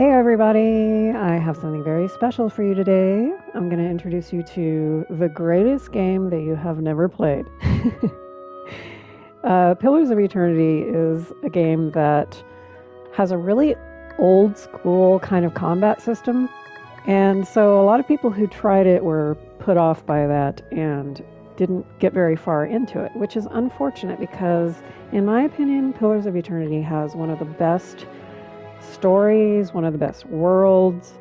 Hey everybody, I have something very special for you today. I'm going to introduce you to the greatest game that you have never played. Pillars of Eternity is a game that has a really old school kind of combat system. And so a lot of people who tried it were put off by that and didn't get very far into it, which is unfortunate because, in my opinion, Pillars of Eternity has one of the best stories, one of the best worlds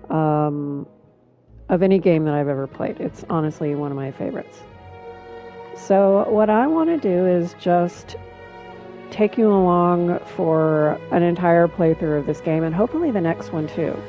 of any game that I've ever played. It's honestly one of my favorites. So what I want to do is just take you along for an entire playthrough of this game, and hopefully the next one too.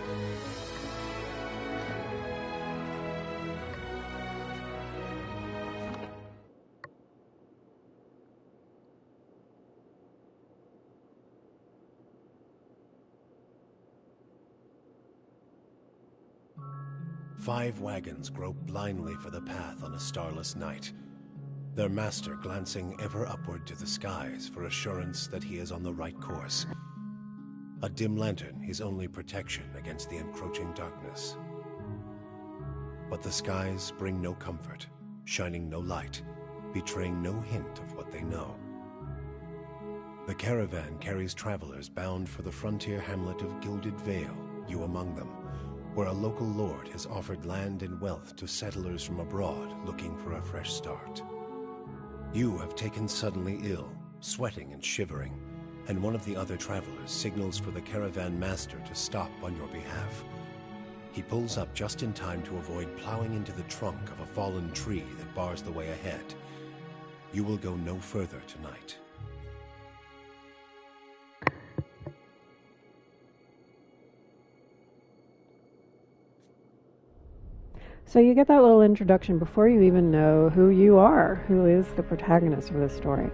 Five wagons grope blindly for the path on a starless night, their master glancing ever upward to the skies for assurance that he is on the right course. A dim lantern his only protection against the encroaching darkness. But the skies bring no comfort, shining no light, betraying no hint of what they know. The caravan carries travelers bound for the frontier hamlet of Gilded Vale, you among them, where a local lord has offered land and wealth to settlers from abroad looking for a fresh start. You have taken suddenly ill, sweating and shivering, and one of the other travelers signals for the caravan master to stop on your behalf. He pulls up just in time to avoid plowing into the trunk of a fallen tree that bars the way ahead. You will go no further tonight. So you get that little introduction before you even know who you are, who is the protagonist of this story.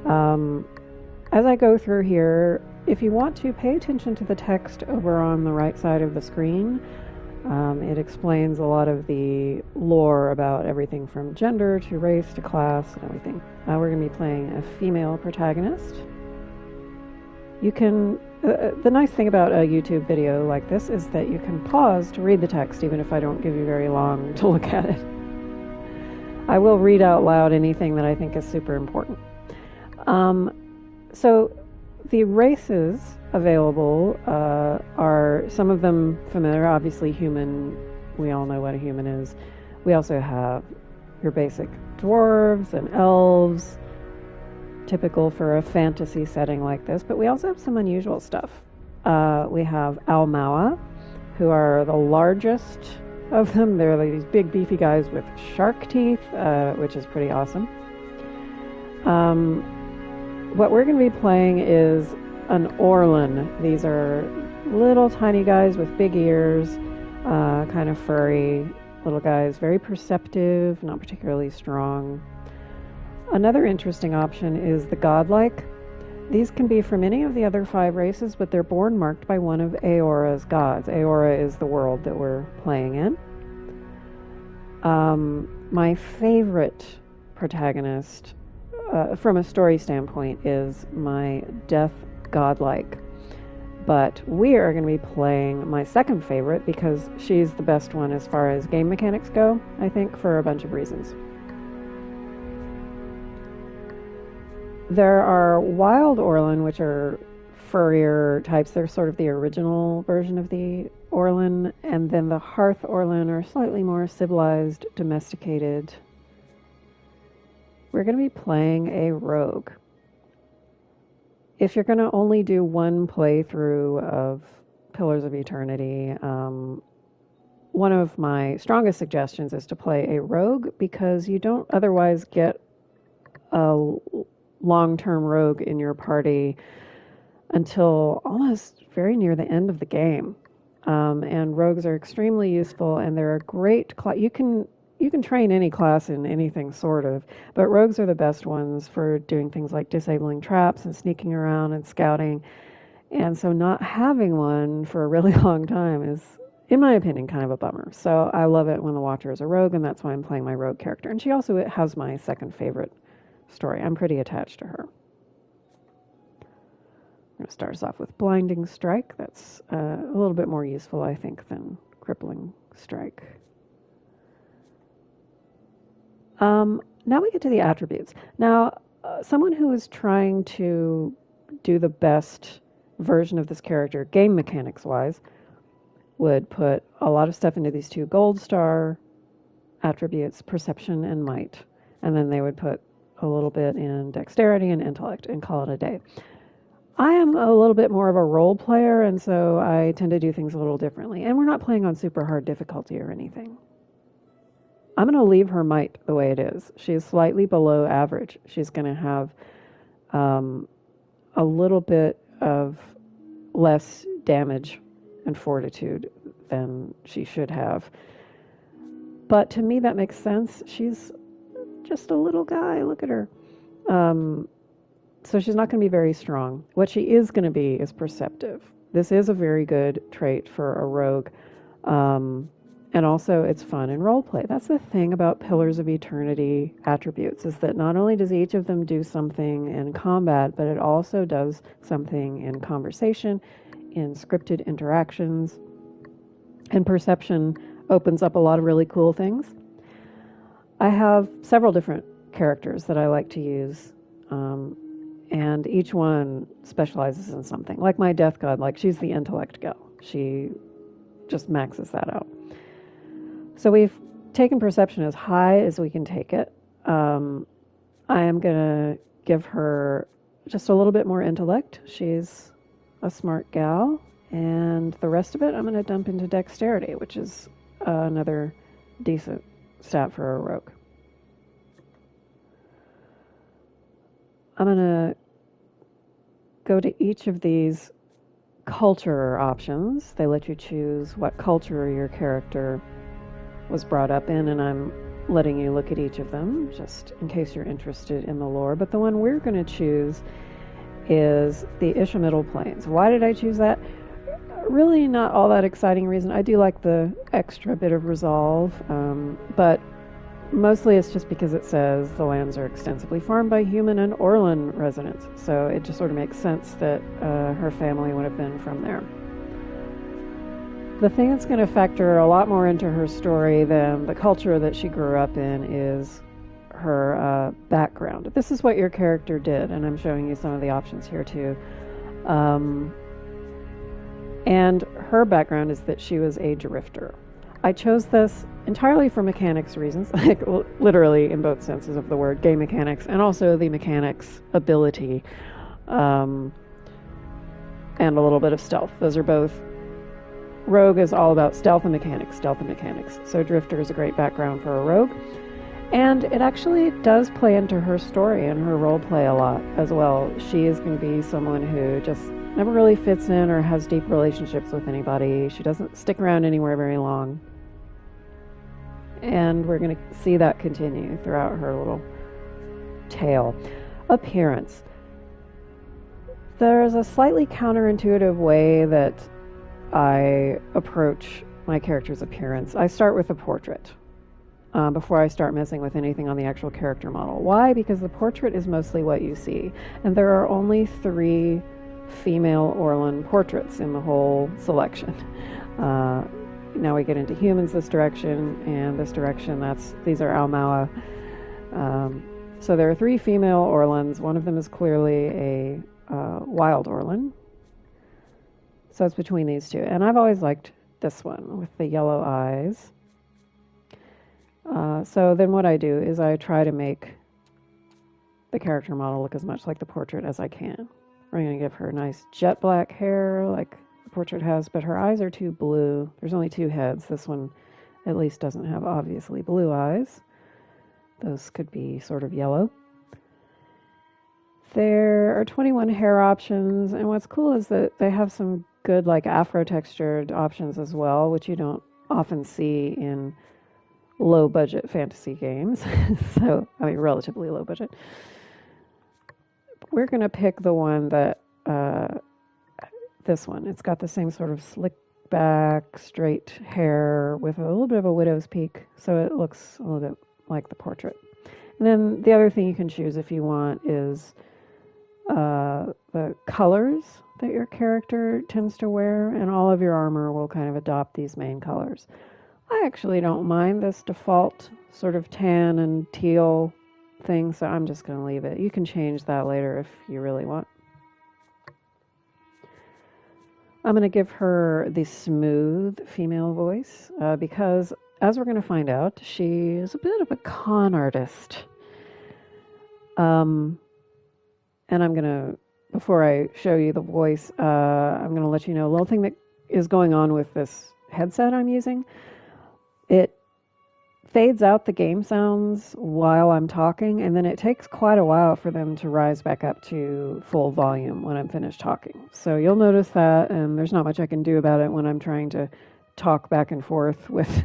As I go through here, if you want to, pay attention to the text over on the right side of the screen. It explains a lot of the lore about everything from gender to race to class and everything. We're going to be playing a female protagonist. You can, the nice thing about a YouTube video like this is that you can pause to read the text even if I don't give you very long to look at it. I will read out loud anything that I think is super important. So the races available are some of them familiar, obviously human. We all know what a human is. We also have your basic dwarves and elves, typical for a fantasy setting like this, but we also have some unusual stuff. We have Almawa, who are the largest of them. They're like these big beefy guys with shark teeth, which is pretty awesome. What we're going to be playing is an orlan. These are little tiny guys with big ears, kind of furry little guys, very perceptive, not particularly strong. Another interesting option is the godlike. These can be from any of the other 5 races, but they're born marked by one of Eora's gods. Eora is the world that we're playing in. My favorite protagonist, from a story standpoint, is my death godlike. But we are going to be playing my second favorite because she's the best one as far as game mechanics go, I think, for a bunch of reasons. There are wild orlan, which are furrier types. They're sort of the original version of the orlan. And then the hearth orlan are slightly more civilized, domesticated. We're going to be playing a rogue. If you're going to only do one playthrough of Pillars of Eternity, one of my strongest suggestions is to play a rogue because you don't otherwise get a long-term rogue in your party until almost very near the end of the game. And rogues are extremely useful, and they're a great class. You can train any class in anything sort of, but rogues are the best ones for doing things like disabling traps and sneaking around and scouting. And so not having one for a really long time is, in my opinion, kind of a bummer. So I love it when the Watcher is a rogue, and that's why I'm playing my rogue character. And she also has my second favorite story. I'm pretty attached to her. going to start us off with Blinding Strike. That's a little bit more useful, I think, than Crippling Strike. Now we get to the attributes. Now, someone who is trying to do the best version of this character, game mechanics-wise, would put a lot of stuff into these 2 gold star attributes, perception and might. And then they would put a little bit in dexterity and intellect and call it a day. I am a little bit more of a role player, and so I tend to do things a little differently. And we're not playing on super hard difficulty or anything. I'm going to leave her might the way it is. She is slightly below average. She's going to have a little bit of less damage and fortitude than she should have. But to me, that makes sense. She's just a little guy. Look at her. So she's not going to be very strong. What she is going to be is perceptive. This is a very good trait for a rogue. And also, it's fun in roleplay. That's the thing about Pillars of Eternity attributes, is that not only does each of them do something in combat, but it also does something in conversation, in scripted interactions, and perception opens up a lot of really cool things. I have several different characters that I like to use, and each one specializes in something. Like my Death God, like she's the intellect gal. She just maxes that out. So we've taken perception as high as we can take it. I am going to give her just a little bit more intellect. She's a smart gal. And the rest of it I'm going to dump into dexterity, which is another decent stat for a rogue. I'm going to go to each of these culture options. They let you choose what culture your character was brought up in, and I'm letting you look at each of them just in case you're interested in the lore. But the one we're going to choose is the Ishamiddle Plains. Why did I choose that? Really not all that exciting reason. I do like the extra bit of resolve, but mostly it's just because it says the lands are extensively farmed by human and Orlan residents. So it just sort of makes sense that her family would have been from there. The thing that's going to factor a lot more into her story than the culture that she grew up in is her background. This is what your character did, and I'm showing you some of the options here too. And her background is that she was a drifter. I chose this entirely for mechanics reasons, like literally in both senses of the word, game mechanics, and also the mechanics ability, and a little bit of stealth. Those are both. Rogue is all about stealth and mechanics. So drifter is a great background for a rogue. And it actually does play into her story and her role play a lot as well. She is going to be someone who just never really fits in or has deep relationships with anybody. She doesn't stick around anywhere very long. And we're going to see that continue throughout her little tale. Appearance. There's a slightly counterintuitive way that I approach my character's appearance. I start with a portrait before I start messing with anything on the actual character model. Why? Because the portrait is mostly what you see. And there are only 3 female Orlan portraits in the whole selection. Now we get into humans this direction, and this direction, these are Almaua. So there are 3 female Orlans. One of them is clearly a wild Orlan. So it's between these 2. And I've always liked this one with the yellow eyes. So then what I do is I try to make the character model look as much like the portrait as I can. We're going to give her nice jet black hair like the portrait has, but her eyes are too blue. There's only 2 heads. This one at least doesn't have obviously blue eyes. Those could be sort of yellow. There are 21 hair options, and what's cool is that they have some good like afro textured options as well, which you don't often see in low budget fantasy games. So, I mean, relatively low budget. We're going to pick the one that, this one. It's got the same sort of slick back, straight hair with a little bit of a widow's peak, so it looks a little bit like the portrait. And then the other thing you can choose if you want is the colors that your character tends to wear, and all of your armor will kind of adopt these main colors. I actually don't mind this default sort of tan and teal thing, so I'm just going to leave it. You can change that later if you really want. I'm going to give her the smooth female voice because, as we're going to find out, she is a bit of a con artist. And I'm going to, before I show you the voice, I'm going to let you know a little thing that is going on with this headset I'm using. It fades out the game sounds while I'm talking, and then it takes quite a while for them to rise back up to full volume when I'm finished talking. So you'll notice that, and there's not much I can do about it when I'm trying to talk back and forth with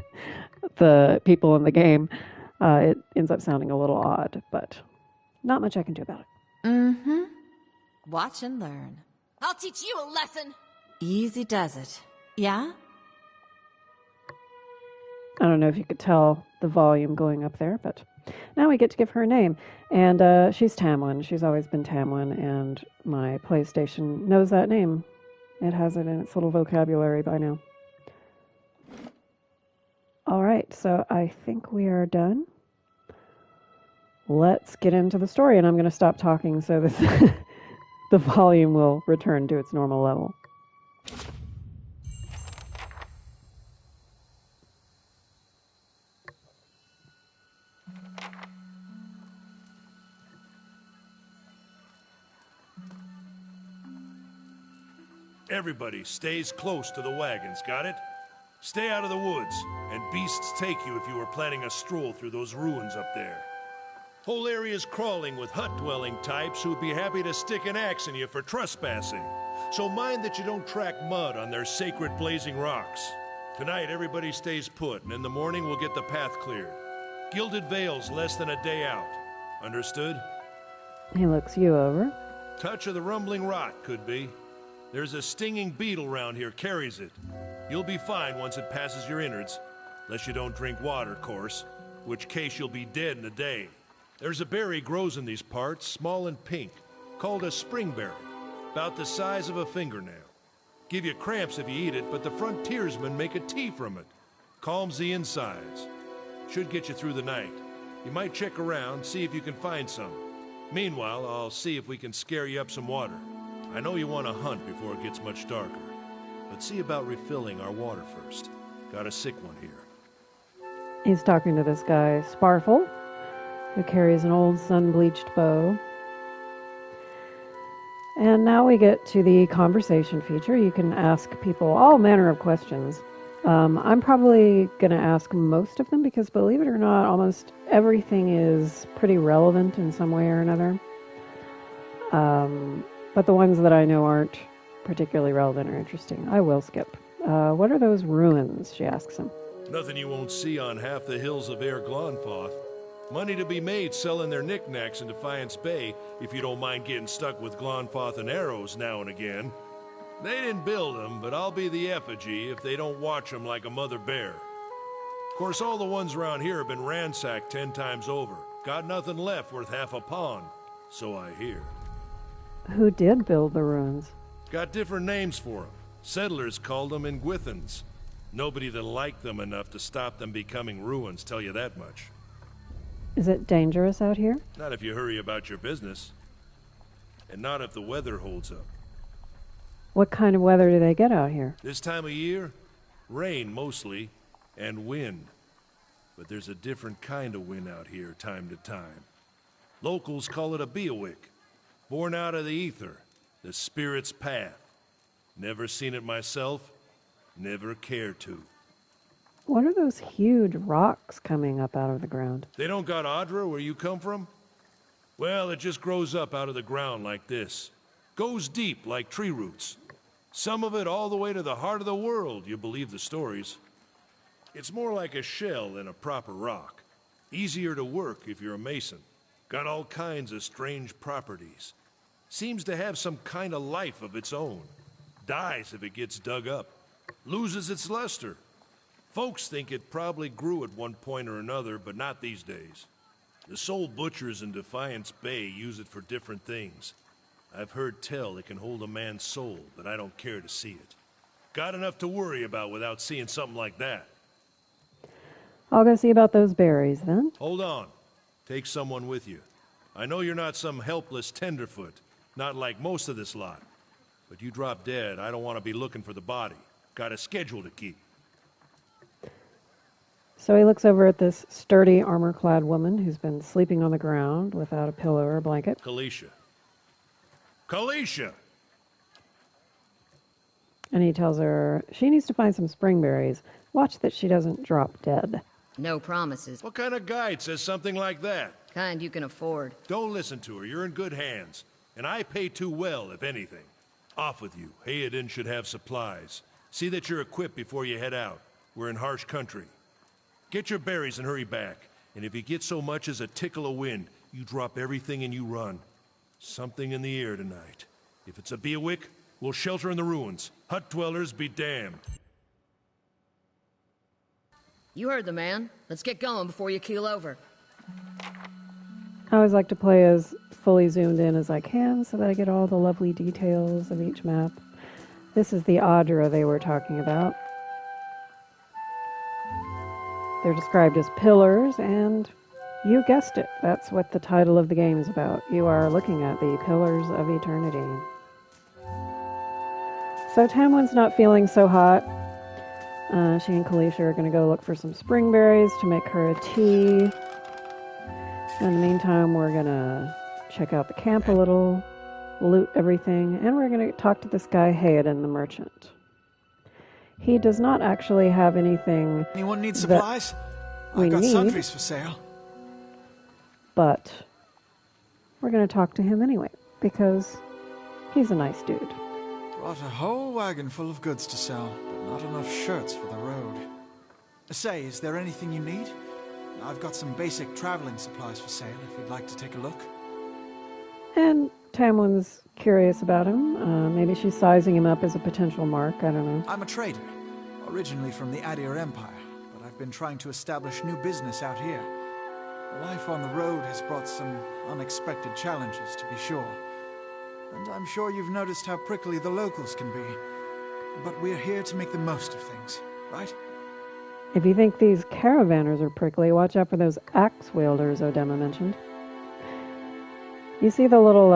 the people in the game. It ends up sounding a little odd, but not much I can do about it. Mm-hmm. Watch and learn. I'll teach you a lesson. Easy does it. Yeah? I don't know if you could tell the volume going up there, but now we get to give her a name. And she's Tamwen. She's always been Tamwen, and my PlayStation knows that name. It has it in its little vocabulary by now. All right, so I think we are done. Let's get into the story, and I'm going to stop talking so that the volume will return to its normal level. Everybody stays close to the wagons, got it? Stay out of the woods, and beasts take you if you are planning a stroll through those ruins up there. Whole area's crawling with hut-dwelling types who'd be happy to stick an axe in you for trespassing. So mind that you don't track mud on their sacred blazing rocks. Tonight, everybody stays put, and in the morning we'll get the path cleared. Gilded Vale's less than a day out. Understood? He looks you over. Touch of the rumbling rot, could be. There's a stinging beetle round here, carries it. You'll be fine once it passes your innards. Unless you don't drink water, course. Which case you'll be dead in a day. There's a berry grows in these parts, small and pink, called a springberry. About the size of a fingernail. Give you cramps if you eat it, but the frontiersmen make a tea from it. Calms the insides. Should get you through the night. You might check around, see if you can find some. Meanwhile, I'll see if we can scare you up some water. I know you want to hunt before it gets much darker. But see about refilling our water first. Got a sick one here. He's talking to this guy, Sparfel, who carries an old sun-bleached bow. And now we get to the conversation feature. You can ask people all manner of questions. I'm probably going to ask most of them because, believe it or not, almost everything is pretty relevant in some way or another. But the ones that I know aren't particularly relevant or interesting, I will skip. What are those ruins, she asks him. Nothing you won't see on half the hills of Glanfathan. Money to be made selling their knickknacks in Defiance Bay, if you don't mind getting stuck with Glanfathan arrows now and again. They didn't build them, but I'll be the effigy if they don't watch them like a mother bear. Of course, all the ones around here have been ransacked 10 times over. Got nothing left worth half a pond, so I hear. Who did build the ruins? Got different names for them. Settlers called them Ingwithans. Nobody that liked them enough to stop them becoming ruins, tell you that much. Is it dangerous out here? Not if you hurry about your business. And not if the weather holds up. What kind of weather do they get out here? This time of year, rain mostly, and wind. But there's a different kind of wind out here time to time. Locals call it a beawick, born out of the ether, the spirit's path. Never seen it myself, never cared to. What are those huge rocks coming up out of the ground? They don't got Audra where you come from? Well, it just grows up out of the ground like this. Goes deep like tree roots. Some of it all the way to the heart of the world, you believe the stories. It's more like a shell than a proper rock. Easier to work if you're a mason. Got all kinds of strange properties. Seems to have some kind of life of its own. Dies if it gets dug up. Loses its luster. Folks think it probably grew at one point or another, but not these days. The soul butchers in Defiance Bay use it for different things. I've heard tell it can hold a man's soul, but I don't care to see it. Got enough to worry about without seeing something like that. I'll go see about those berries then. Hold on. Take someone with you. I know you're not some helpless tenderfoot, not like most of this lot. But you drop dead, I don't want to be looking for the body. Got a schedule to keep. So he looks over at this sturdy, armor-clad woman who's been sleeping on the ground without a pillow or a blanket. Calisca. Calisca! And he tells her she needs to find some springberries. Watch that she doesn't drop dead. No promises. What kind of guide says something like that? Kind you can afford. Don't listen to her. You're in good hands. And I pay too well, if anything. Off with you. Hayden should have supplies. See that you're equipped before you head out. We're in harsh country. Get your berries and hurry back. And if you get so much as a tickle of wind, you drop everything and you run. Something in the air tonight. If it's a Beawick, we'll shelter in the ruins. Hut dwellers be damned. You heard the man. Let's get going before you keel over. I always like to play as fully zoomed in as I can so that I get all the lovely details of each map. This is the Audra they were talking about. They're described as pillars, and you guessed it, that's what the title of the game is about. You are looking at the Pillars of Eternity. So Tamwen's not feeling so hot. She and Calisca are going to go look for some springberries to make her a tea. In the meantime, we're going to check out the camp a little, loot everything, and we're going to talk to this guy, Hayden, the merchant. He does not actually have anything. Anyone need supplies? I've got sundries for sale. But we're going to talk to him anyway, because he's a nice dude. Brought a whole wagon full of goods to sell, but not enough shirts for the road. Say, is there anything you need? I've got some basic traveling supplies for sale if you'd like to take a look. And Tamwen's curious about him. Maybe she's sizing him up as a potential mark. I don't know. I'm a trader, originally from the Adir Empire, but I've been trying to establish new business out here. Life on the road has brought some unexpected challenges, to be sure. And I'm sure you've noticed how prickly the locals can be. But we're here to make the most of things, right? If you think these Caravaners are prickly, watch out for those axe wielders Odema mentioned. You see the little,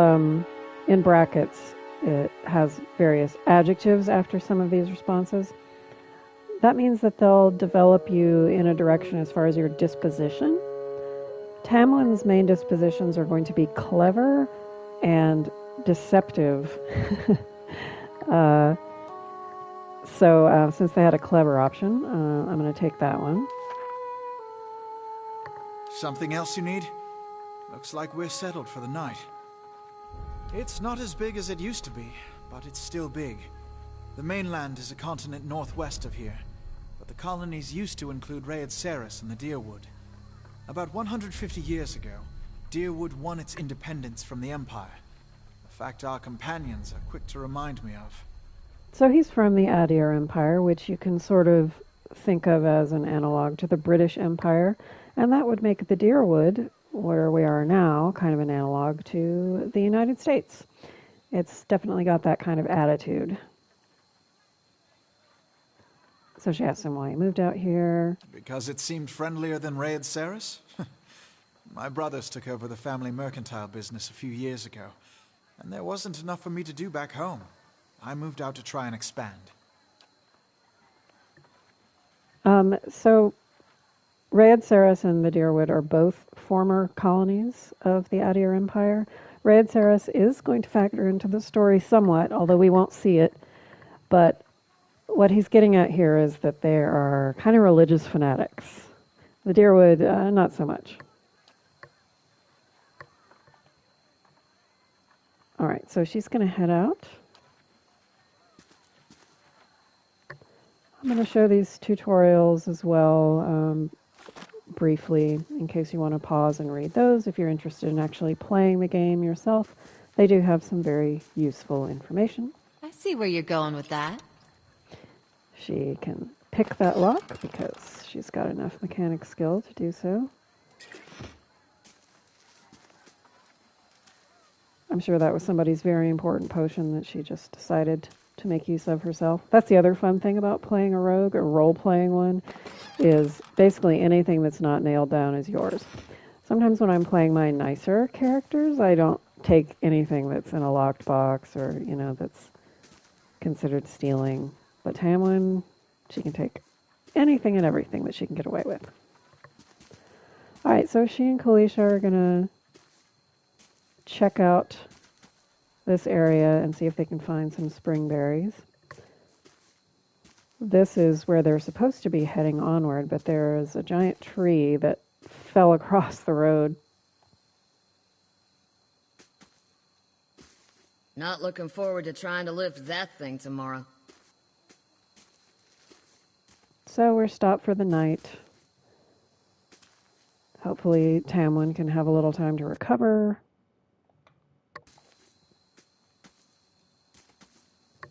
in brackets, it has various adjectives after some of these responses. That means that they'll develop you in a direction as far as your disposition. Tamwen's main dispositions are going to be clever and deceptive. So since they had a clever option, I'm going to take that one. Something else you need? Looks like we're settled for the night. It's not as big as it used to be, but it's still big. The mainland is a continent northwest of here, but the colonies used to include Raed Ceres and the Deerwood. About 150 years ago, Deerwood won its independence from the Empire. A fact our companions are quick to remind me of. So he's from the Adir Empire, which you can sort of think of as an analog to the British Empire, and that would make the Deerwood, where we are now, kind of an analog to the United States. It's definitely got that kind of attitude. So she asked him why he moved out here. Because it seemed friendlier than Raed Ceres? My brothers took over the family mercantile business a few years ago, and there wasn't enough for me to do back home. I moved out to try and expand. So Raed Ceres and the Deerwood are both former colonies of the Adir Empire. Raed Ceres is going to factor into the story somewhat, although we won't see it. But what he's getting at here is that they are kind of religious fanatics. The Deerwood, not so much. All right, so she's going to head out. I'm going to show these tutorials as well briefly in case you want to pause and read those. If you're interested in actually playing the game yourself, they do have some very useful information. I see where you're going with that. She can pick that lock because she's got enough mechanic skill to do so. I'm sure that was somebody's very important potion that she just decided to make use of herself. That's the other fun thing about playing a rogue, or role-playing one, is basically anything that's not nailed down is yours. Sometimes when I'm playing my nicer characters, I don't take anything that's in a locked box or, that's considered stealing. But Tamwen, she can take anything and everything that she can get away with. All right, so she and Calisca are going to check out this area and see if they can find some spring berries. This is where they're supposed to be heading onward, but there is a giant tree that fell across the road. Not looking forward to trying to lift that thing tomorrow. So we're stopped for the night. Hopefully Tamwen can have a little time to recover.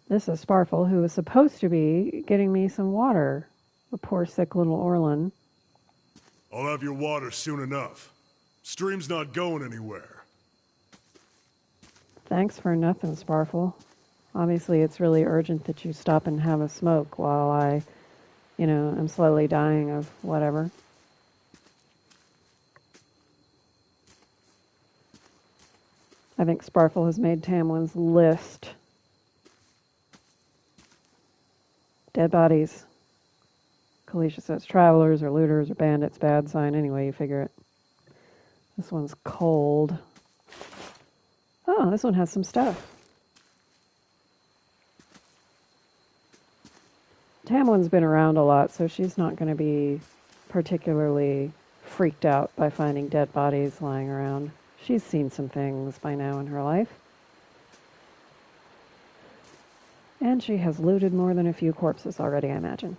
This is Sparfel, who was supposed to be getting me some water. The poor sick little orlan. I'll have your water soon enough. Stream's not going anywhere. Thanks for nothing, Sparfel. Obviously, it's really urgent that you stop and have a smoke while I, am slowly dying of whatever. I think Sparfel has made Tamwen's list. Dead bodies. Calisca says travelers or looters or bandits, bad sign. Anyway, you figure it. This one's cold. Oh, this one has some stuff. Tamwen's been around a lot, so she's not going to be particularly freaked out by finding dead bodies lying around. She's seen some things by now in her life. And she has looted more than a few corpses already, I imagine.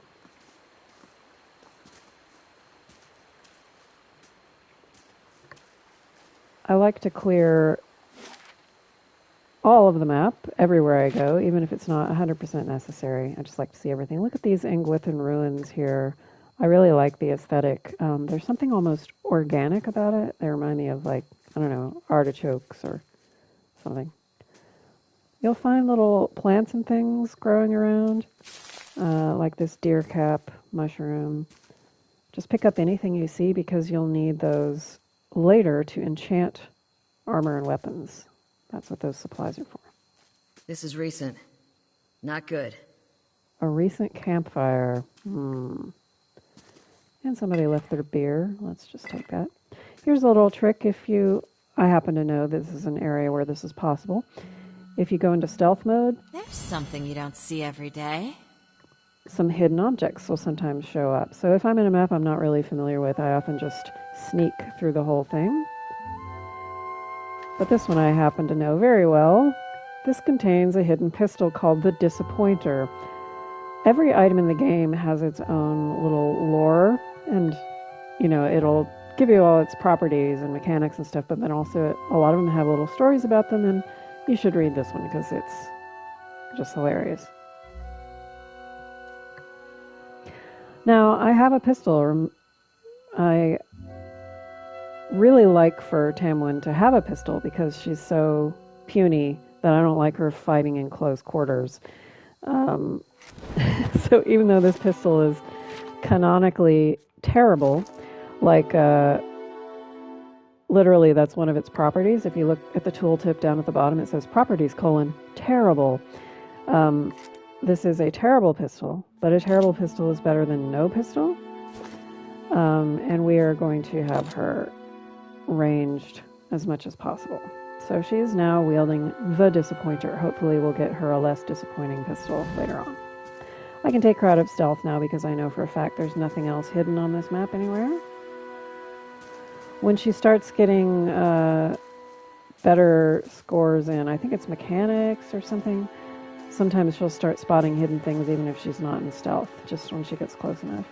I like to clear all of the map everywhere I go, even if it's not 100% necessary. I just like to see everything. Look at these Glanfathan ruins here. I really like the aesthetic. There's something almost organic about it. They remind me of, artichokes or something. You'll find little plants and things growing around, like this deer cap mushroom. Just pick up anything you see because you'll need those later to enchant armor and weapons. That's what those supplies are for. This is recent. Not good. A recent campfire. And somebody left their beer. Let's just take that. Here's a little trick if I happen to know this is an area where this is possible. If you go into stealth mode, There's something you don't see every day. some hidden objects will sometimes show up. So if I'm in a map I'm not really familiar with, I often just sneak through the whole thing. But this one I happen to know very well. This contains a hidden pistol called the Disappointer. Every item in the game has its own little lore, and, it'll give you all its properties and mechanics and stuff, but then also a lot of them have little stories about them, and you should read this one because it's just hilarious. Now, I have a pistol. I really like for Tamwen to have a pistol because she's so puny that I don't like her fighting in close quarters. So even though this pistol is canonically terrible, literally that's one of its properties. If you look at the tooltip down at the bottom, it says properties : terrible. This is a terrible pistol, but a terrible pistol is better than no pistol. And we are going to have her ranged as much as possible. So she is now wielding the Disappointer. Hopefully we'll get her a less disappointing pistol later on. I can take her out of stealth now because I know for a fact there's nothing else hidden on this map anywhere. When she starts getting better scores in, I think it's mechanics or something, sometimes she'll start spotting hidden things even if she's not in stealth, just when she gets close enough.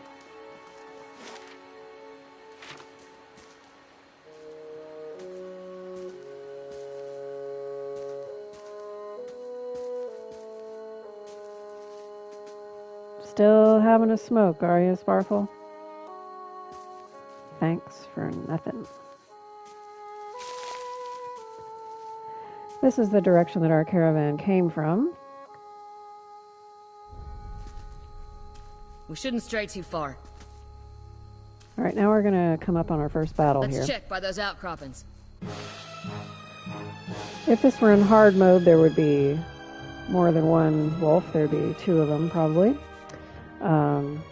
Still having a smoke, are you, Sparfel? Thanks for nothing. This is the direction that our caravan came from. We shouldn't stray too far. All right, now we're going to come up on our first battle here. Let's check by those outcroppings. If this were in hard mode, there would be more than one wolf. There'd be two of them, probably. I'm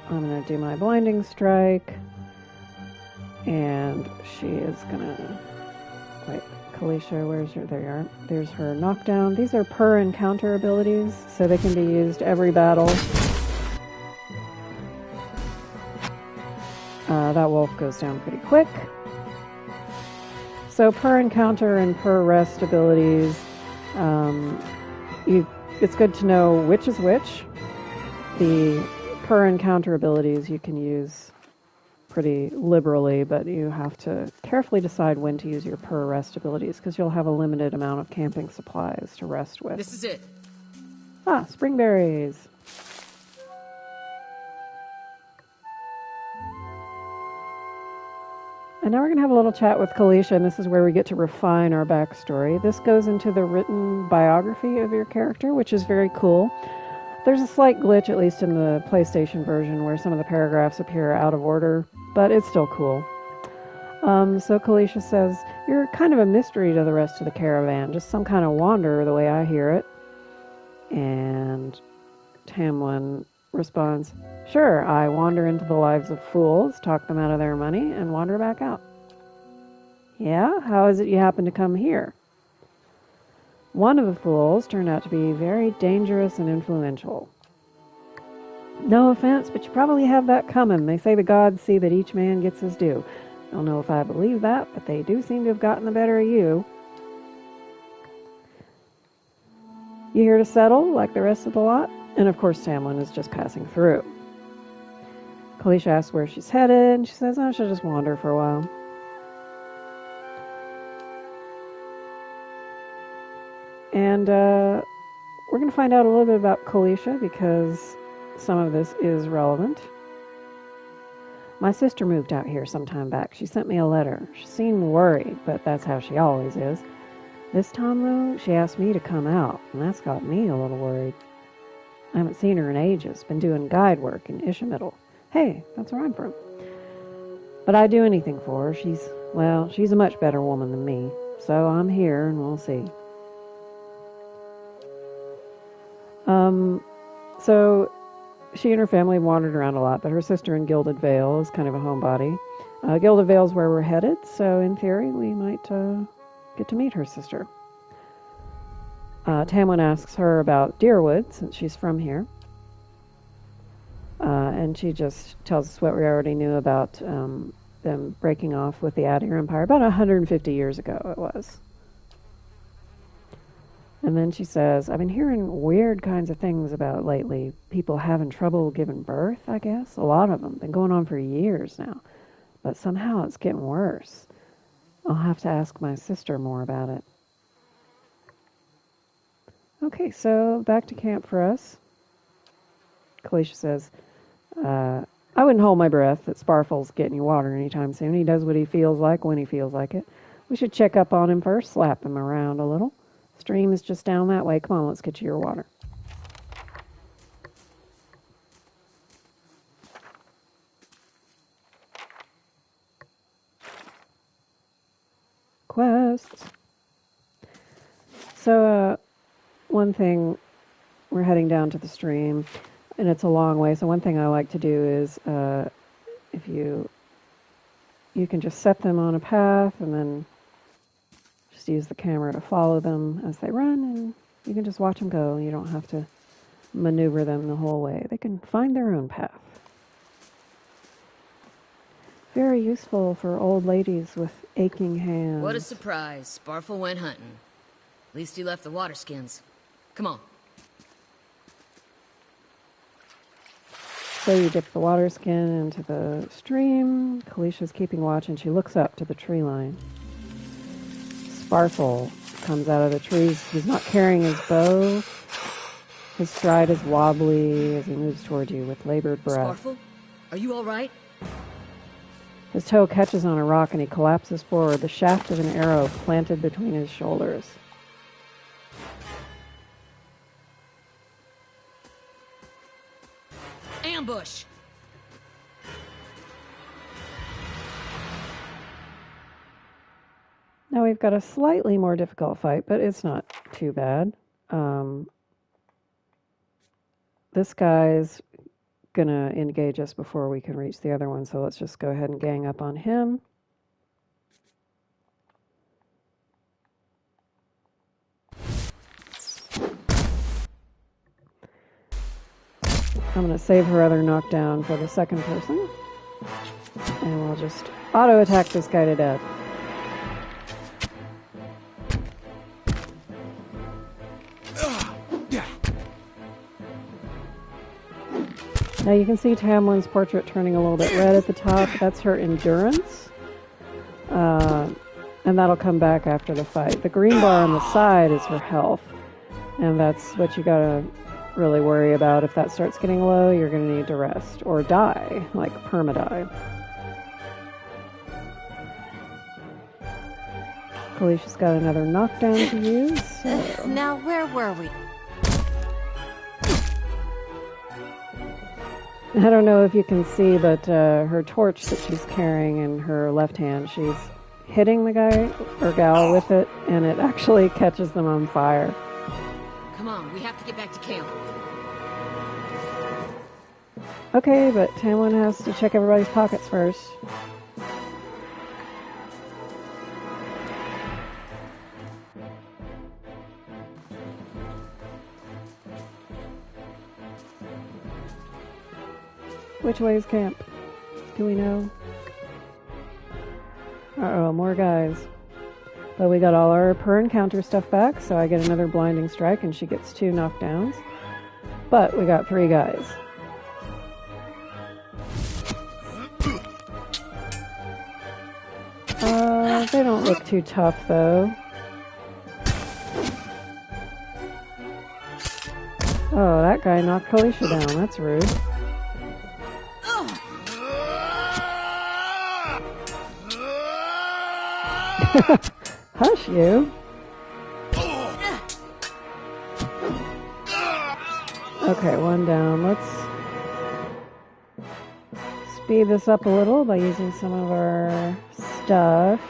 going to do my blinding strike. And she is going to... Wait, Calisca, where's your... There you are. There's her knockdown. These are per encounter abilities, so they can be used every battle. That wolf goes down pretty quick. So per encounter and per rest abilities, it's good to know which is which. The per encounter abilities you can use pretty liberally, but you have to carefully decide when to use your per rest abilities, because you'll have a limited amount of camping supplies to rest with. This is it. Ah, springberries. And now we're going to have a little chat with Calisca, and this is where we get to refine our backstory. This goes into the written biography of your character, which is very cool. There's a slight glitch, at least in the PlayStation version, where some of the paragraphs appear out of order, but it's still cool. So Calisca says, "You're kind of a mystery to the rest of the caravan, just some kind of wanderer the way I hear it." And Tamwen responds, "Sure, I wander into the lives of fools, talk them out of their money, and wander back out." "Yeah? How is it you happen to come here?" "One of the fools turned out to be very dangerous and influential." "No offense, but you probably have that coming. They say the gods see that each man gets his due. Don't know if I believe that, but they do seem to have gotten the better of you." "You here to settle, like the rest of the lot?" And of course Tamwen is just passing through. Calisca asks where she's headed, and she says, "Oh, she'll just wander for a while." And we're going to find out a little bit about Calisca, because some of this is relevant. "My sister moved out here some time back. She sent me a letter. She seemed worried, but that's how she always is. This time, though, she asked me to come out, and that's got me a little worried. I haven't seen her in ages. Been doing guide work in Ishamiddle. Hey, that's where I'm from. But I'd do anything for her. She's a much better woman than me. So I'm here, and we'll see." So she and her family wandered around a lot, but her sister in Gilded Vale is kind of a homebody. Gilded Vale is where we're headed, so in theory we might get to meet her sister. Tamwen asks her about Deerwood, since she's from here. And she just tells us what we already knew about them breaking off with the Adir Empire. About 150 years ago it was. And then she says, "I've been hearing weird kinds of things about lately. People having trouble giving birth, I guess. A lot of them. Been going on for years now. But somehow it's getting worse. I'll have to ask my sister more about it." Okay, so back to camp for us. Calisca says, "I wouldn't hold my breath that Sparfel's getting you water anytime soon. He does what he feels like when he feels like it. We should check up on him first, slap him around a little. Stream is just down that way. Come on, let's get you your water." Quests. So, one thing, we're heading down to the stream, and it's a long way, so one thing I like to do is, if you can just set them on a path, and then just use the camera to follow them as they run, and you can just watch them go. You don't have to maneuver them the whole way. They can find their own path. Very useful for old ladies with aching hands. What a surprise. Sparfel went hunting. At least he left the water skins. Come on. So you dip the water skin into the stream. Calisca's keeping watch, and she looks up to the tree line. Sparfel comes out of the trees. He's not carrying his bow. His stride is wobbly as he moves toward you with labored breath. Sparfel, are you all right? His toe catches on a rock and he collapses forward, the shaft of an arrow planted between his shoulders. Ambush! Now we've got a slightly more difficult fight, but it's not too bad. This guy's gonna engage us before we can reach the other one, so let's just go ahead and gang up on him. I'm gonna save her other knockdown for the second person, and we'll just auto attack this guy to death. Now you can see Tamwen's portrait turning a little bit red at the top. That's her endurance. And that'll come back after the fight. The green bar on the side is her health. And that's what you gotta really worry about. If that starts getting low, you're gonna need to rest. Or die, like perma-die. Calicia's got another knockdown to use. So. Now, where were we? I don't know if you can see, but her torch that she's carrying in her left hand, she's hitting the guy or gal with it, and it actually catches them on fire. Come on, we have to get back to camp. Okay, but Tamwen has to check everybody's pockets first. Which way is camp? Do we know? Uh-oh, more guys. But we got all our per encounter stuff back, so I get another blinding strike and she gets 2 knockdowns. But we got 3 guys. They don't look too tough though. Oh, that guy knocked Calicia down. That's rude. Hush you. Okay, 1 down. Let's speed this up a little by using some of our stuff.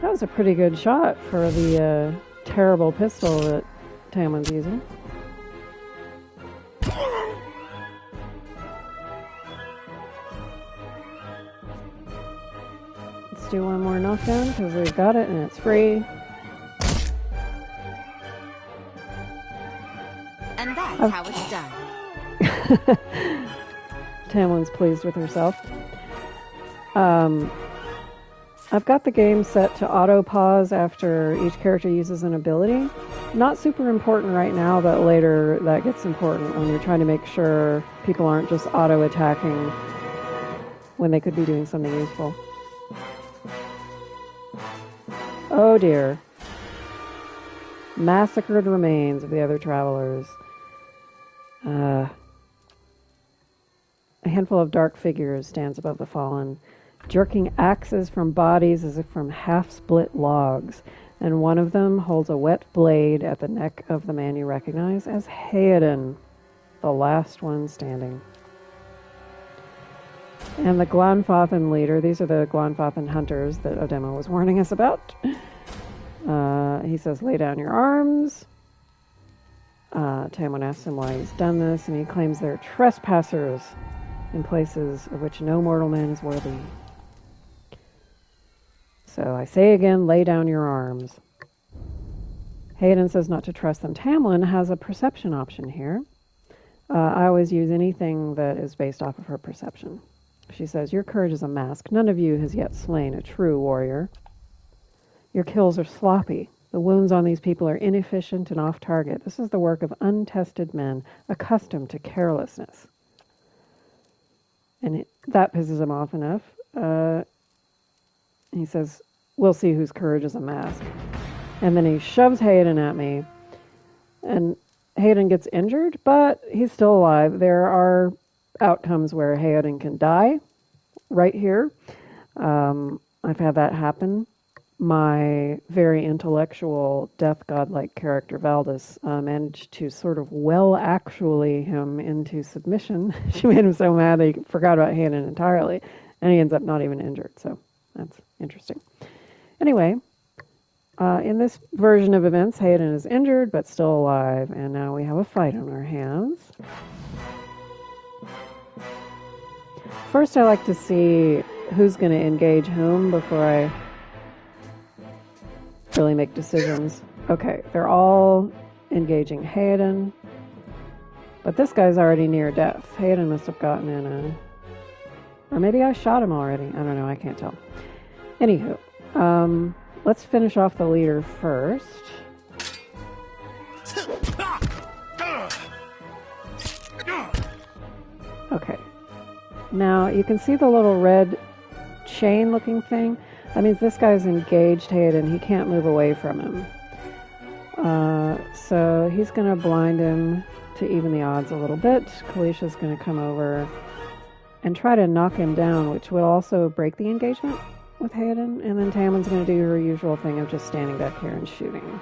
That was a pretty good shot for the terrible pistol that Tamwen's using. Let's do 1 more knockdown because we've got it and it's free. And that's how it's done. Tamwen's pleased with herself. I've got the game set to auto-pause after each character uses an ability. Not super important right now, but later that gets important when you're trying to make sure people aren't just auto-attacking when they could be doing something useful. Oh dear. Massacred remains of the other travelers. A handful of dark figures stands above the fallen, jerking axes from bodies as if from half-split logs, and one of them holds a wet blade at the neck of the man you recognize as Hayden, the last one standing. And the Glanfathan leader, these are the Glanfathan hunters that Odema was warning us about. He says, lay down your arms. Tamwen asks him why he's done this, and he claims they're trespassers in places of which no mortal man is worthy. So I say again, lay down your arms. Hayden says not to trust them. Tamwen has a perception option here. I always use anything that is based off of her perception. She says, your courage is a mask. None of you has yet slain a true warrior. Your kills are sloppy. The wounds on these people are inefficient and off target. This is the work of untested men, accustomed to carelessness. And that pisses him off enough. He says, we'll see whose courage is a mask. And then he shoves Hayden at me. And Hayden gets injured, but he's still alive. There are outcomes where Hayden can die right here. I've had that happen. My very intellectual death god-like character, Valdis, managed to sort of actually him into submission. She made him so mad that he forgot about Hayden entirely, and he ends up not even injured, so that's interesting. Anyway, in this version of events, Hayden is injured but still alive, and now we have a fight on our hands. First, I like to see who's going to engage whom before I really make decisions. Okay, they're all engaging Hayden, but this guy's already near death. Hayden must have gotten in a... Or maybe I shot him already. I don't know, I can't tell. Anywho, let's finish off the leader first. Okay. Now, you can see the little red chain-looking thing. That means this guy's engaged Hayden. He can't move away from him. So he's going to blind him to even the odds a little bit. Calicia's going to come over and try to knock him down, which will also break the engagement with Hayden. And then Tamwen's going to do her usual thing of just standing back here and shooting.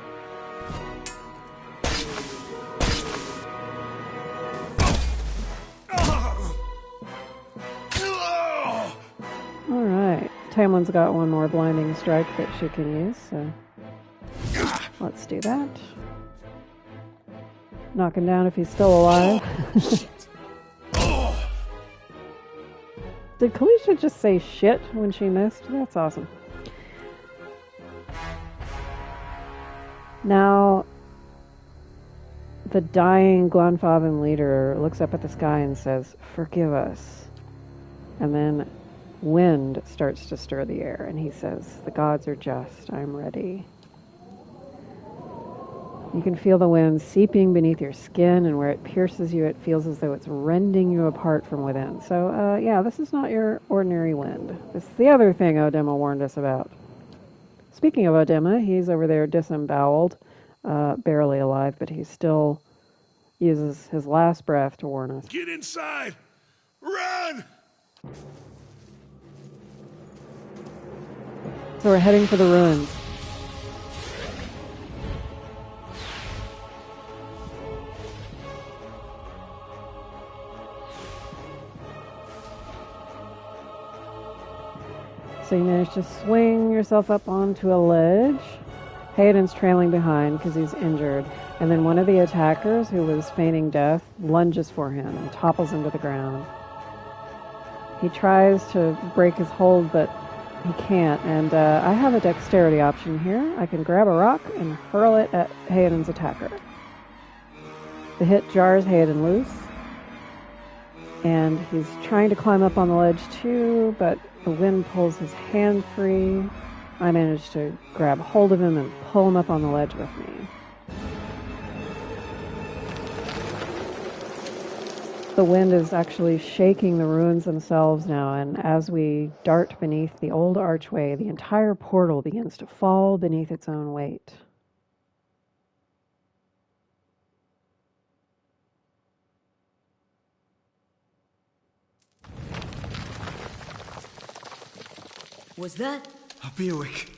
Alright, Tamwen's got one more blinding strike that she can use, so let's do that. Knock him down if he's still alive. Did Calicia just say shit when she missed? That's awesome. Now, the dying Glanfathan leader looks up at the sky and says, "Forgive us." And then wind starts to stir the air, and he says, "The gods are just. I'm ready." You can feel the wind seeping beneath your skin, and where it pierces you, it feels as though it's rending you apart from within. So, yeah, this is not your ordinary wind. This is the other thing Odema warned us about. Speaking of Odema, he's over there disemboweled, barely alive, but he still uses his last breath to warn us. Get inside! Run! So we're heading for the ruins. So you manage to swing yourself up onto a ledge. Hayden's trailing behind because he's injured. And then one of the attackers, who was feigning death, lunges for him and topples him to the ground. He tries to break his hold, but he can't. And I have a dexterity option here. I can grab a rock and hurl it at Hayden's attacker. The hit jars Hayden loose. And he's trying to climb up on the ledge too, but the wind pulls his hand free. I manage to grab hold of him and pull him up on the ledge with me. The wind is actually shaking the ruins themselves now, and as we dart beneath the old archway, the entire portal begins to fall beneath its own weight. Was that? A Bewick.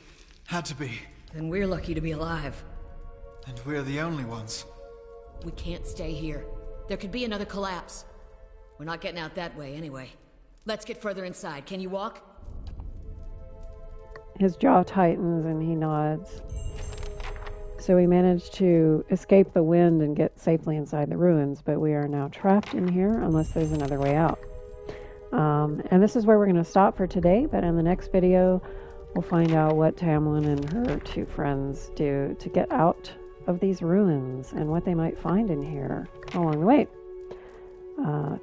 Had to be. Then we're lucky to be alive. And we're the only ones. We can't stay here. There could be another collapse. We're not getting out that way anyway. Let's get further inside. Can you walk? His jaw tightens and he nods. So we managed to escape the wind and get safely inside the ruins, but we are now trapped in here unless there's another way out. And this is where we're going to stop for today, but in the next video, we'll find out what Tamwen and her two friends do to get out of these ruins and what they might find in here along the way.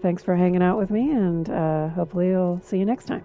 Thanks for hanging out with me, and hopefully I'll see you next time.